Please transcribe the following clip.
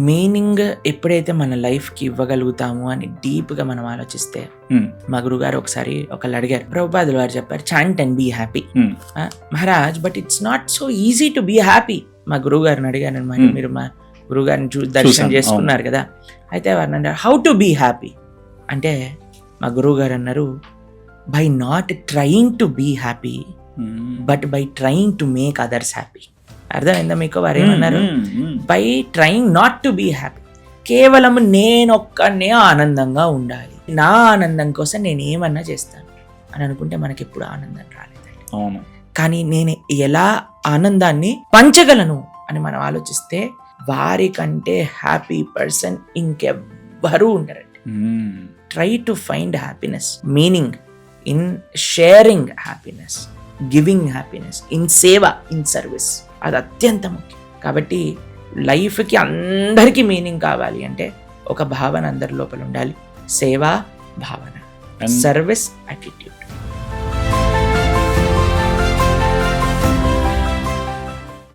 Meaning ఎప్పుడైతే మన లైఫ్కి ఇవ్వగలుగుతాము అని డీప్గా మనం ఆలోచిస్తే, మా గురుగారు ఒకసారి ఒకళ్ళు అడిగారు, ప్రభుపాదులు వారు చెప్పారు chant and be happy. Maharaj but it's not so easy to be happy. మా గురువు గారిని అడిగాను అనమాట, మీరు మా గురువుగారిని దర్శనం చేసుకున్నారు కదా, అయితే వారిని అన్నారు హౌ టు బీ హ్యాపీ అంటే, మా గురువు గారు అన్నారు by not trying to be happy but by trying to make others happy. అర్థమైందా మీకు? వారు ఏమన్నారు, by trying not to be happy, కేవలం నేనొక్కనే ఆనందంగా ఉండాలి, నా ఆనందం కోసం నేను ఏమన్నా చేస్తాను అని అనుకుంటే మనకి ఎప్పుడు ఆనందం రాలేదండి. అవును. కానీ నేను ఎలా ఆనందాన్ని పంచగలను అని మనం ఆలోచిస్తే వారికంటే హ్యాపీ పర్సన్ ఇంకెవ్వరూ ఉండరండి. Try to find happiness, meaning in sharing happiness, giving happiness, in సేవ, ఇన్ సర్వీస్. అది అత్యంత ముఖ్యం. కాబట్టి లైఫ్కి అందరికీ మీనింగ్ కావాలి అంటే ఒక భావన అందరి లోపల ఉండాలి, సేవా భావన, సర్వీస్ యాటిట్యూడ్.